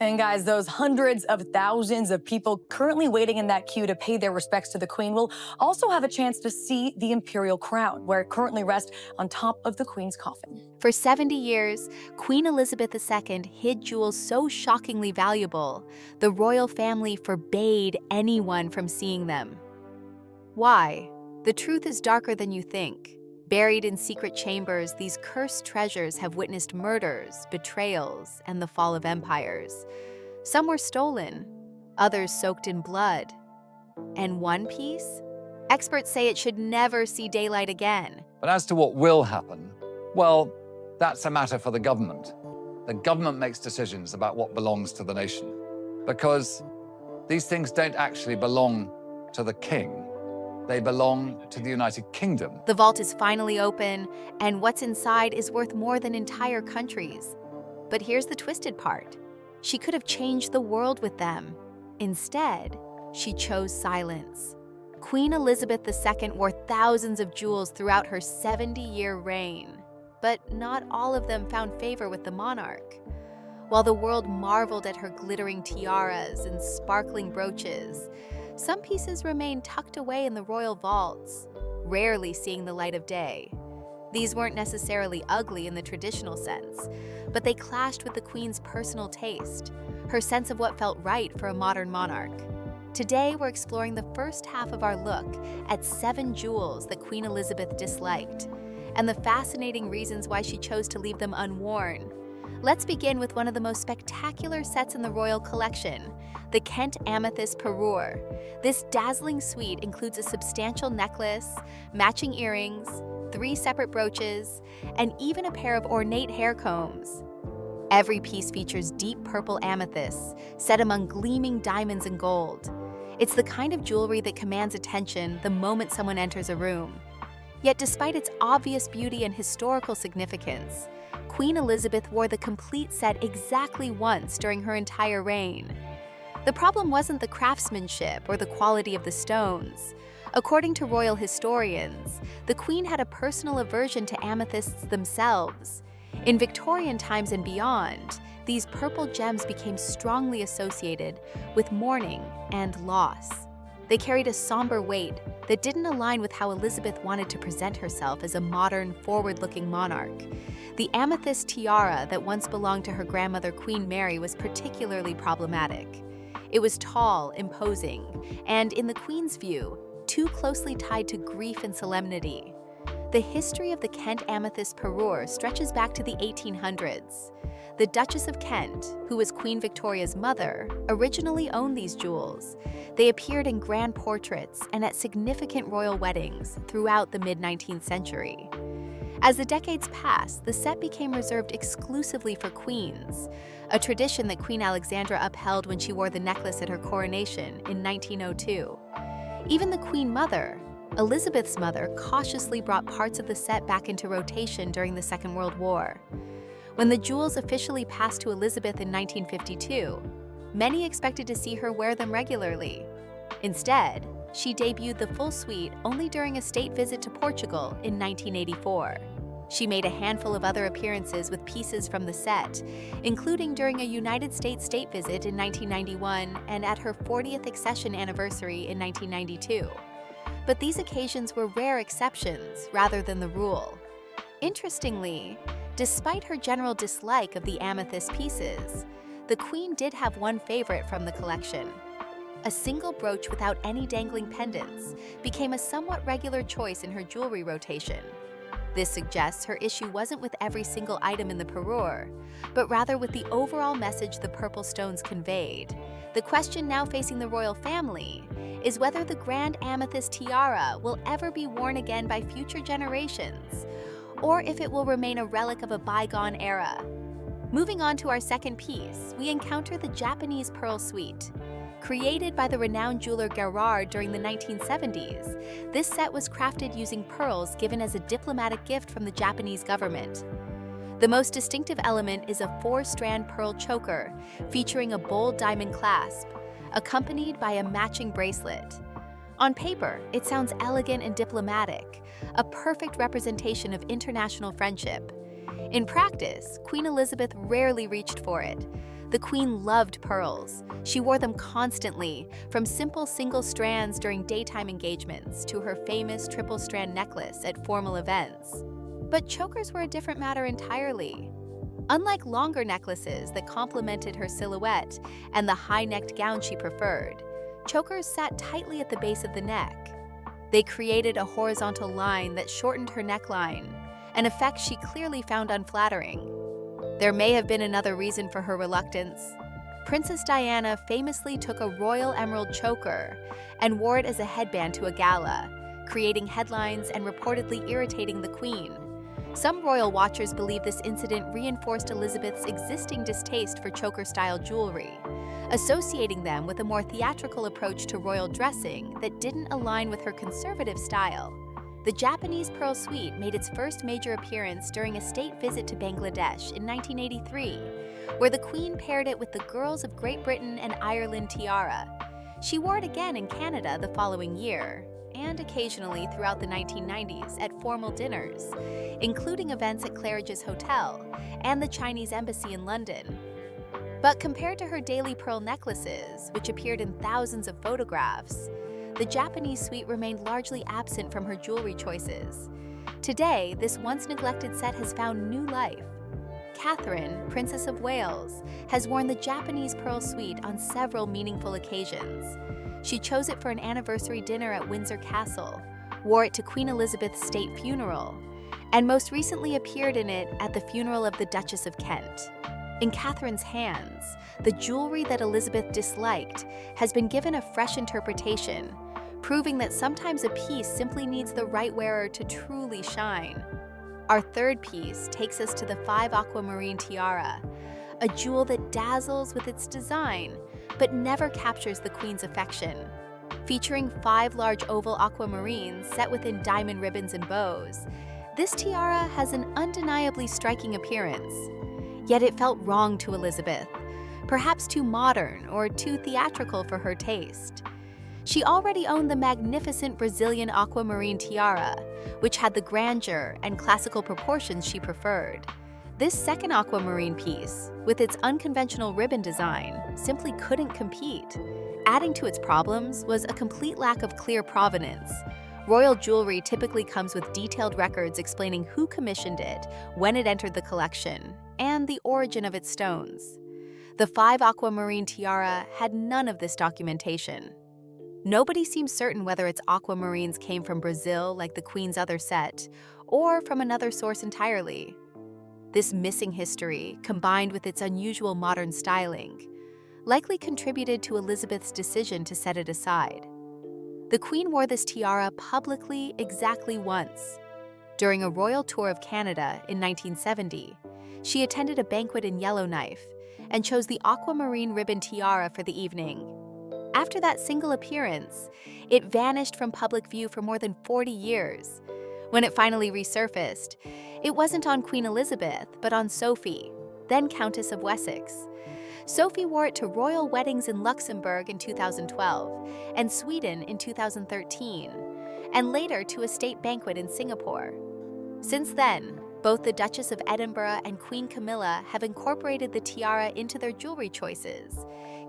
And guys, those hundreds of thousands of people currently waiting in that queue to pay their respects to the Queen will also have a chance to see the imperial crown, where it currently rests on top of the Queen's coffin. For 70 years, Queen Elizabeth II hid jewels so shockingly valuable, the royal family forbade anyone from seeing them. Why? The truth is darker than you think. Buried in secret chambers, these cursed treasures have witnessed murders, betrayals, and the fall of empires. Some were stolen, others soaked in blood. And one piece? Experts say it should never see daylight again. But as to what will happen, well, that's a matter for the government. The government makes decisions about what belongs to the nation, because these things don't actually belong to the king. They belong to the United Kingdom. The vault is finally open, and what's inside is worth more than entire countries. But here's the twisted part. She could have changed the world with them. Instead, she chose silence. Queen Elizabeth II wore thousands of jewels throughout her 70-year reign, but not all of them found favor with the monarch. While the world marveled at her glittering tiaras and sparkling brooches, some pieces remained tucked away in the royal vaults, rarely seeing the light of day. These weren't necessarily ugly in the traditional sense, but they clashed with the Queen's personal taste, her sense of what felt right for a modern monarch. Today, we're exploring the first half of our look at 7 jewels that Queen Elizabeth disliked, and the fascinating reasons why she chose to leave them unworn. Let's begin with one of the most spectacular sets in the royal collection, the Kent Amethyst Parure. This dazzling suite includes a substantial necklace, matching earrings, 3 separate brooches, and even a pair of ornate hair combs. Every piece features deep purple amethysts set among gleaming diamonds and gold. It's the kind of jewelry that commands attention the moment someone enters a room. Yet despite its obvious beauty and historical significance, Queen Elizabeth wore the complete set exactly once during her entire reign. The problem wasn't the craftsmanship or the quality of the stones. According to royal historians, the Queen had a personal aversion to amethysts themselves. In Victorian times and beyond, these purple gems became strongly associated with mourning and loss. They carried a somber weight that didn't align with how Elizabeth wanted to present herself as a modern, forward-looking monarch. The amethyst tiara that once belonged to her grandmother Queen Mary was particularly problematic. It was tall, imposing, and, in the Queen's view, too closely tied to grief and solemnity. The history of the Kent Amethyst Parure stretches back to the 1800s. The Duchess of Kent, who was Queen Victoria's mother, originally owned these jewels. They appeared in grand portraits and at significant royal weddings throughout the mid-19th century. As the decades passed, the set became reserved exclusively for queens, a tradition that Queen Alexandra upheld when she wore the necklace at her coronation in 1902. Even the Queen Mother, Elizabeth's mother, cautiously brought parts of the set back into rotation during the Second World War. When the jewels officially passed to Elizabeth in 1952, many expected to see her wear them regularly. Instead, she debuted the full suite only during a state visit to Portugal in 1984. She made a handful of other appearances with pieces from the set, including during a United States state visit in 1991 and at her 40th accession anniversary in 1992. But these occasions were rare exceptions rather than the rule. Interestingly, despite her general dislike of the amethyst pieces, the Queen did have one favorite from the collection. A single brooch without any dangling pendants became a somewhat regular choice in her jewelry rotation. This suggests her issue wasn't with every single item in the parure, but rather with the overall message the purple stones conveyed. The question now facing the royal family is whether the grand amethyst tiara will ever be worn again by future generations, or if it will remain a relic of a bygone era. Moving on to our second piece, we encounter the Japanese pearl suite. Created by the renowned jeweler Gerard during the 1970s, this set was crafted using pearls given as a diplomatic gift from the Japanese government. The most distinctive element is a 4-strand pearl choker featuring a bold diamond clasp, accompanied by a matching bracelet. On paper, it sounds elegant and diplomatic, a perfect representation of international friendship. In practice, Queen Elizabeth rarely reached for it. The queen loved pearls. She wore them constantly, from simple single strands during daytime engagements to her famous triple-strand necklace at formal events. But chokers were a different matter entirely. Unlike longer necklaces that complemented her silhouette and the high-necked gown she preferred, chokers sat tightly at the base of the neck. They created a horizontal line that shortened her neckline, an effect she clearly found unflattering. There may have been another reason for her reluctance. Princess Diana famously took a royal emerald choker and wore it as a headband to a gala, creating headlines and reportedly irritating the queen. Some royal watchers believe this incident reinforced Elizabeth's existing distaste for choker-style jewelry, associating them with a more theatrical approach to royal dressing that didn't align with her conservative style. The Japanese pearl suite made its first major appearance during a state visit to Bangladesh in 1983, where the Queen paired it with the Girls of Great Britain and Ireland tiara. She wore it again in Canada the following year, and occasionally throughout the 1990s at formal dinners, including events at Claridge's Hotel and the Chinese Embassy in London. But compared to her daily pearl necklaces, which appeared in thousands of photographs, the Japanese suite remained largely absent from her jewelry choices. Today, this once-neglected set has found new life. Catherine, Princess of Wales, has worn the Japanese pearl suite on several meaningful occasions. She chose it for an anniversary dinner at Windsor Castle, wore it to Queen Elizabeth's state funeral, and most recently appeared in it at the funeral of the Duchess of Kent. In Catherine's hands, the jewelry that Elizabeth disliked has been given a fresh interpretation, proving that sometimes a piece simply needs the right wearer to truly shine. Our third piece takes us to the 5 aquamarine tiara, a jewel that dazzles with its design, but never captures the Queen's affection. Featuring 5 large oval aquamarines set within diamond ribbons and bows, this tiara has an undeniably striking appearance. Yet it felt wrong to Elizabeth, perhaps too modern or too theatrical for her taste. She already owned the magnificent Brazilian aquamarine tiara, which had the grandeur and classical proportions she preferred. This second aquamarine piece, with its unconventional ribbon design, simply couldn't compete. Adding to its problems was a complete lack of clear provenance. Royal jewelry typically comes with detailed records explaining who commissioned it, when it entered the collection, and the origin of its stones. The 5 aquamarine tiara had none of this documentation. Nobody seems certain whether its aquamarines came from Brazil like the Queen's other set, or from another source entirely. This missing history, combined with its unusual modern styling, likely contributed to Elizabeth's decision to set it aside. The Queen wore this tiara publicly exactly once. During a royal tour of Canada in 1970, she attended a banquet in Yellowknife and chose the aquamarine ribbon tiara for the evening. After that single appearance, it vanished from public view for more than 40 years. When it finally resurfaced, it wasn't on Queen Elizabeth, but on Sophie, then Countess of Wessex. Sophie wore it to royal weddings in Luxembourg in 2012 and Sweden in 2013, and later to a state banquet in Singapore. Since then, both the Duchess of Edinburgh and Queen Camilla have incorporated the tiara into their jewelry choices,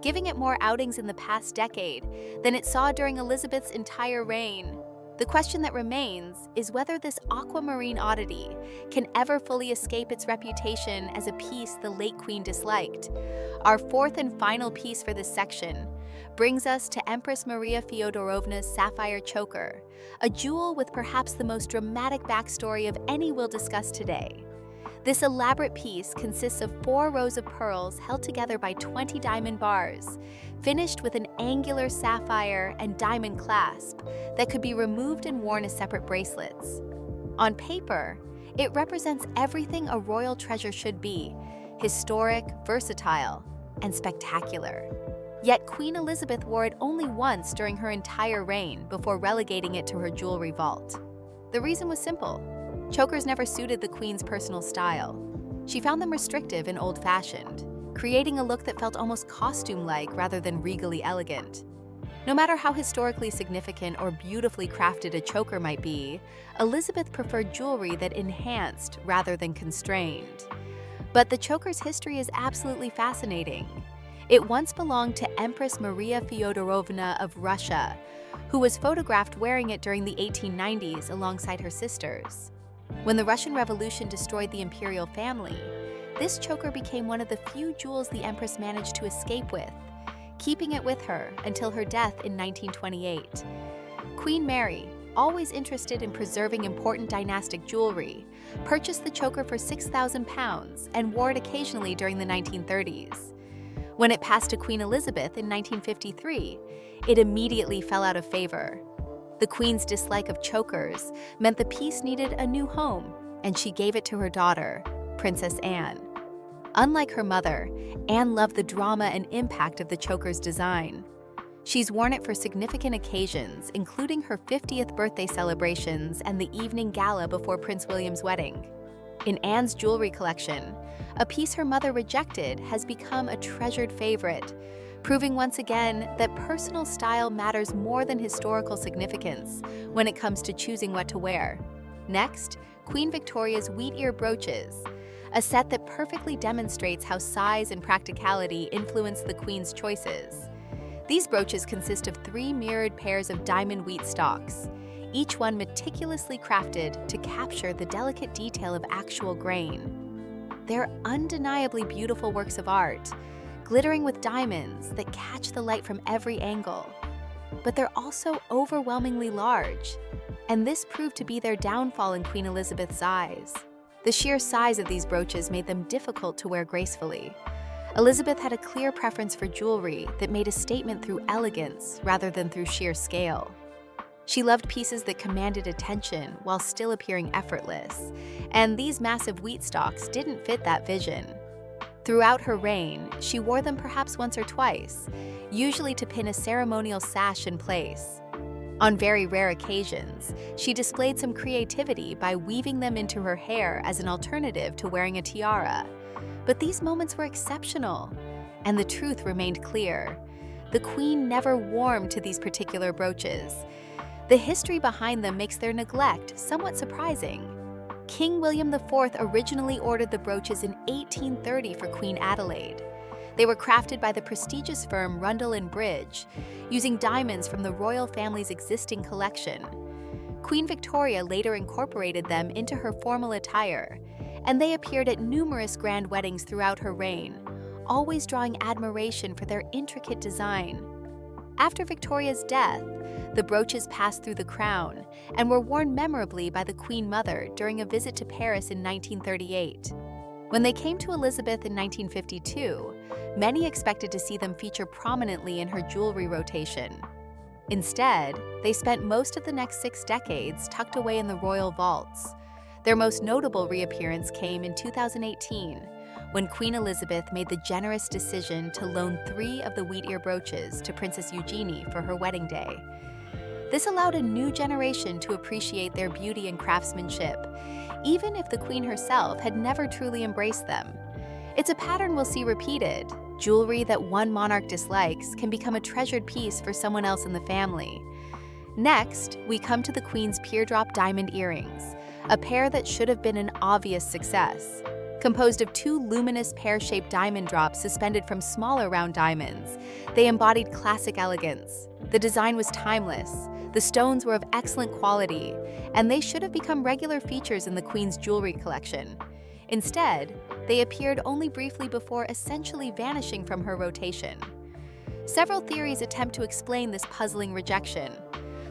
giving it more outings in the past decade than it saw during Elizabeth's entire reign. The question that remains is whether this aquamarine oddity can ever fully escape its reputation as a piece the late Queen disliked. Our fourth and final piece for this section brings us to Empress Maria Fyodorovna's sapphire choker, a jewel with perhaps the most dramatic backstory of any we'll discuss today. This elaborate piece consists of 4 rows of pearls held together by 20 diamond bars, finished with an angular sapphire and diamond clasp that could be removed and worn as separate bracelets. On paper, it represents everything a royal treasure should be: historic, versatile, and spectacular. Yet Queen Elizabeth wore it only once during her entire reign before relegating it to her jewelry vault. The reason was simple. Chokers never suited the Queen's personal style. She found them restrictive and old-fashioned, creating a look that felt almost costume-like rather than regally elegant. No matter how historically significant or beautifully crafted a choker might be, Elizabeth preferred jewelry that enhanced rather than constrained. But the choker's history is absolutely fascinating. It once belonged to Empress Maria Fyodorovna of Russia, who was photographed wearing it during the 1890s alongside her sisters. When the Russian Revolution destroyed the imperial family, this choker became one of the few jewels the Empress managed to escape with, keeping it with her until her death in 1928. Queen Mary, always interested in preserving important dynastic jewelry, purchased the choker for £6,000 and wore it occasionally during the 1930s. When it passed to Queen Elizabeth in 1953, it immediately fell out of favor. The Queen's dislike of chokers meant the piece needed a new home, and she gave it to her daughter, Princess Anne. Unlike her mother, Anne loved the drama and impact of the choker's design. She's worn it for significant occasions, including her 50th birthday celebrations and the evening gala before Prince William's wedding. In Anne's jewelry collection, a piece her mother rejected has become a treasured favorite, proving once again that personal style matters more than historical significance when it comes to choosing what to wear. Next, Queen Victoria's wheat ear brooches, a set that perfectly demonstrates how size and practicality influence the Queen's choices. These brooches consist of 3 mirrored pairs of diamond wheat stalks, each one meticulously crafted to capture the delicate detail of actual grain. They're undeniably beautiful works of art, glittering with diamonds that catch the light from every angle. But they're also overwhelmingly large, and this proved to be their downfall in Queen Elizabeth's eyes. The sheer size of these brooches made them difficult to wear gracefully. Elizabeth had a clear preference for jewelry that made a statement through elegance rather than through sheer scale. She loved pieces that commanded attention while still appearing effortless, and these massive wheat stalks didn't fit that vision. Throughout her reign, she wore them perhaps once or twice, usually to pin a ceremonial sash in place. On very rare occasions, she displayed some creativity by weaving them into her hair as an alternative to wearing a tiara. But these moments were exceptional, and the truth remained clear. The Queen never warmed to these particular brooches. The history behind them makes their neglect somewhat surprising. King William IV originally ordered the brooches in 1830 for Queen Adelaide. They were crafted by the prestigious firm Rundle & Bridge, using diamonds from the royal family's existing collection. Queen Victoria later incorporated them into her formal attire, and they appeared at numerous grand weddings throughout her reign, always drawing admiration for their intricate design. After Victoria's death, the brooches passed through the crown and were worn memorably by the Queen Mother during a visit to Paris in 1938. When they came to Elizabeth in 1952, many expected to see them feature prominently in her jewelry rotation. Instead, they spent most of the next 6 decades tucked away in the royal vaults. Their most notable reappearance came in 2018, when Queen Elizabeth made the generous decision to loan 3 of the wheat ear brooches to Princess Eugenie for her wedding day. This allowed a new generation to appreciate their beauty and craftsmanship, even if the Queen herself had never truly embraced them. It's a pattern we'll see repeated. Jewelry that one monarch dislikes can become a treasured piece for someone else in the family. Next, we come to the Queen's teardrop diamond earrings, a pair that should have been an obvious success. Composed of 2 luminous pear-shaped diamond drops suspended from smaller round diamonds, they embodied classic elegance. The design was timeless, the stones were of excellent quality, and they should have become regular features in the Queen's jewelry collection. Instead, they appeared only briefly before essentially vanishing from her rotation. Several theories attempt to explain this puzzling rejection.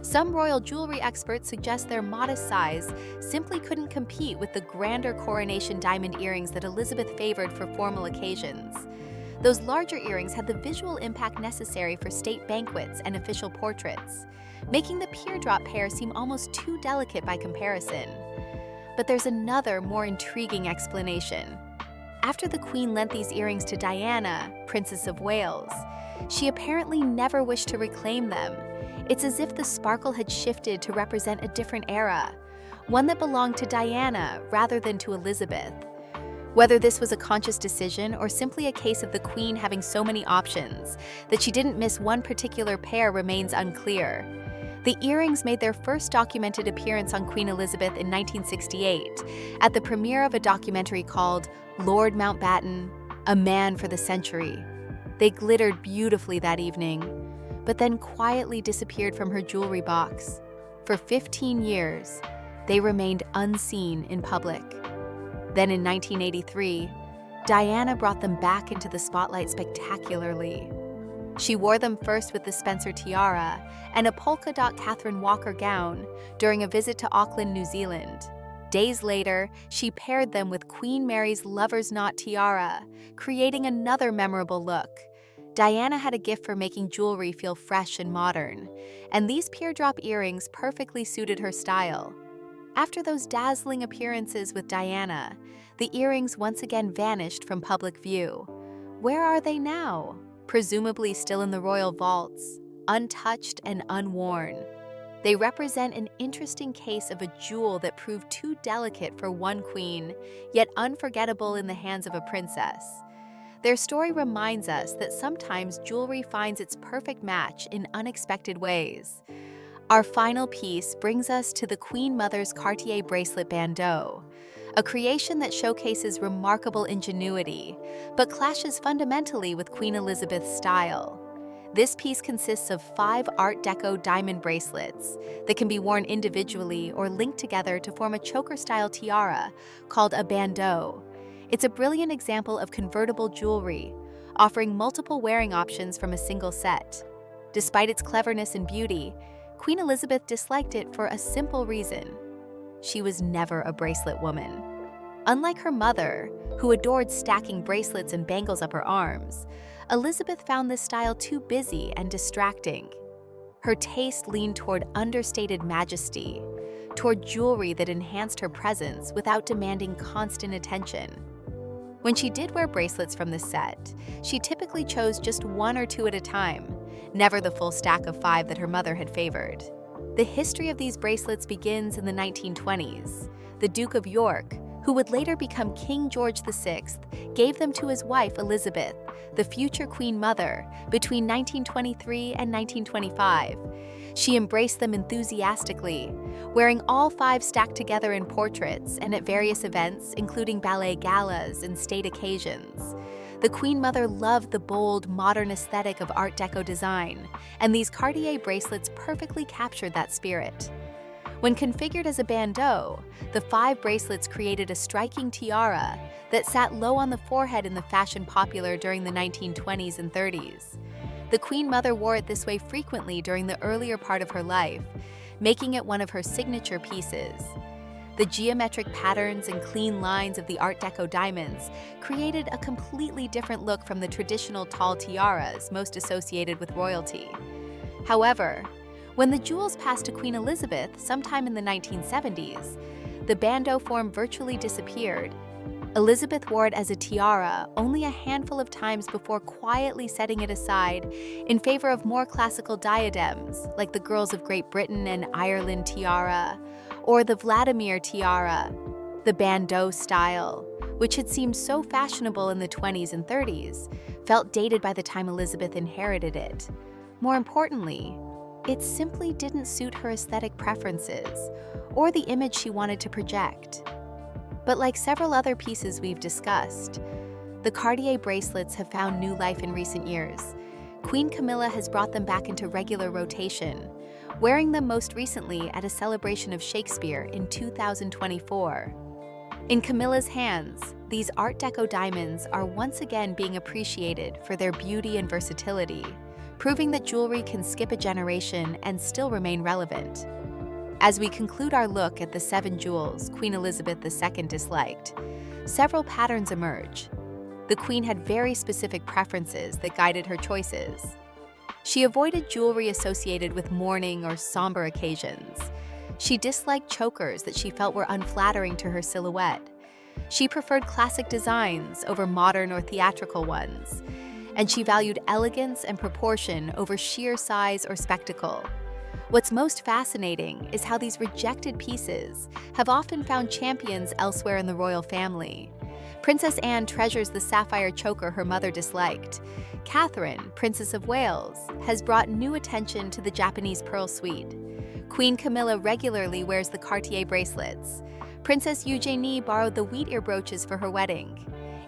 Some royal jewelry experts suggest their modest size simply couldn't compete with the grander coronation diamond earrings that Elizabeth favored for formal occasions. Those larger earrings had the visual impact necessary for state banquets and official portraits, making the teardrop pair seem almost too delicate by comparison. But there's another, more intriguing explanation. After the Queen lent these earrings to Diana, Princess of Wales, she apparently never wished to reclaim them. It's as if the sparkle had shifted to represent a different era, one that belonged to Diana rather than to Elizabeth. Whether this was a conscious decision or simply a case of the Queen having so many options that she didn't miss one particular pair remains unclear. The earrings made their first documented appearance on Queen Elizabeth in 1968 at the premiere of a documentary called Lord Mountbatten, A Man for the Century. They glittered beautifully that evening, but then quietly disappeared from her jewelry box. For 15 years, they remained unseen in public. Then in 1983, Diana brought them back into the spotlight spectacularly. She wore them first with the Spencer tiara and a polka-dot Catherine Walker gown during a visit to Auckland, New Zealand. Days later, she paired them with Queen Mary's lover's knot tiara, creating another memorable look. Diana had a gift for making jewelry feel fresh and modern, and these teardrop earrings perfectly suited her style. After those dazzling appearances with Diana, the earrings once again vanished from public view. Where are they now? Presumably still in the royal vaults, untouched and unworn. They represent an interesting case of a jewel that proved too delicate for one queen, yet unforgettable in the hands of a princess. Their story reminds us that sometimes jewelry finds its perfect match in unexpected ways. Our final piece brings us to the Queen Mother's Cartier bracelet bandeau, a creation that showcases remarkable ingenuity, but clashes fundamentally with Queen Elizabeth's style. This piece consists of 5 Art Deco diamond bracelets that can be worn individually or linked together to form a choker-style tiara called a bandeau. It's a brilliant example of convertible jewelry, offering multiple wearing options from a single set. Despite its cleverness and beauty, Queen Elizabeth disliked it for a simple reason. She was never a bracelet woman. Unlike her mother, who adored stacking bracelets and bangles up her arms, Elizabeth found this style too busy and distracting. Her taste leaned toward understated majesty, toward jewelry that enhanced her presence without demanding constant attention. When she did wear bracelets from this set, she typically chose just 1 or 2 at a time, never the full stack of 5 that her mother had favored. The history of these bracelets begins in the 1920s. The Duke of York, who would later become King George VI, gave them to his wife Elizabeth, the future Queen Mother, between 1923 and 1925. She embraced them enthusiastically, wearing all 5 stacked together in portraits and at various events, including ballet galas and state occasions. The Queen Mother loved the bold, modern aesthetic of Art Deco design, and these Cartier bracelets perfectly captured that spirit. When configured as a bandeau, the 5 bracelets created a striking tiara that sat low on the forehead in the fashion popular during the 1920s and 30s. The Queen Mother wore it this way frequently during the earlier part of her life, making it one of her signature pieces. The geometric patterns and clean lines of the Art Deco diamonds created a completely different look from the traditional tall tiaras most associated with royalty. However, when the jewels passed to Queen Elizabeth sometime in the 1970s, the bandeau form virtually disappeared. Elizabeth wore it as a tiara only a handful of times before quietly setting it aside in favor of more classical diadems, like the Girls of Great Britain and Ireland tiara, or the Vladimir tiara. The bandeau style, which had seemed so fashionable in the 20s and 30s, felt dated by the time Elizabeth inherited it. More importantly, it simply didn't suit her aesthetic preferences or the image she wanted to project. But like several other pieces we've discussed, the Cartier bracelets have found new life in recent years. Queen Camilla has brought them back into regular rotation, wearing them most recently at a celebration of Shakespeare in 2024. In Camilla's hands, these Art Deco diamonds are once again being appreciated for their beauty and versatility, proving that jewelry can skip a generation and still remain relevant. As we conclude our look at the 7 jewels Queen Elizabeth II disliked, several patterns emerge. The Queen had very specific preferences that guided her choices. She avoided jewelry associated with mourning or somber occasions. She disliked chokers that she felt were unflattering to her silhouette. She preferred classic designs over modern or theatrical ones, and she valued elegance and proportion over sheer size or spectacle. What's most fascinating is how these rejected pieces have often found champions elsewhere in the royal family. Princess Anne treasures the sapphire choker her mother disliked. Catherine, Princess of Wales, has brought new attention to the Japanese pearl suite. Queen Camilla regularly wears the Cartier bracelets. Princess Eugenie borrowed the wheat ear brooches for her wedding.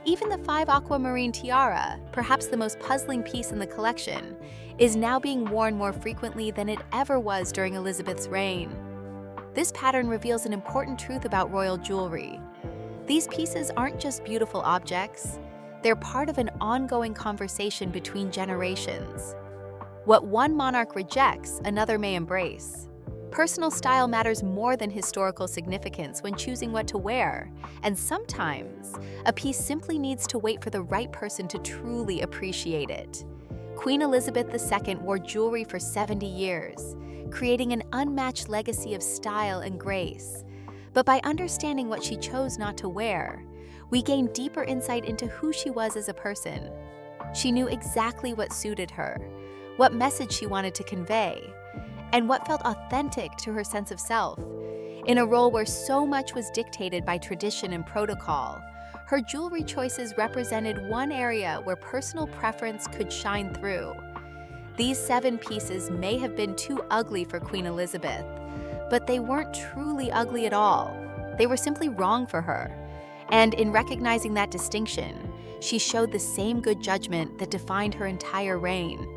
Even the 5 aquamarine tiara, perhaps the most puzzling piece in the collection, is now being worn more frequently than it ever was during Elizabeth's reign. This pattern reveals an important truth about royal jewelry. These pieces aren't just beautiful objects, they're part of an ongoing conversation between generations. What one monarch rejects, another may embrace. Personal style matters more than historical significance when choosing what to wear, and sometimes a piece simply needs to wait for the right person to truly appreciate it. Queen Elizabeth II wore jewelry for 70 years, creating an unmatched legacy of style and grace. But by understanding what she chose not to wear, we gain deeper insight into who she was as a person. She knew exactly what suited her, what message she wanted to convey, and what felt authentic to her sense of self. In a role where so much was dictated by tradition and protocol, her jewelry choices represented one area where personal preference could shine through. These 7 pieces may have been too ugly for Queen Elizabeth, but they weren't truly ugly at all. They were simply wrong for her. And in recognizing that distinction, she showed the same good judgment that defined her entire reign.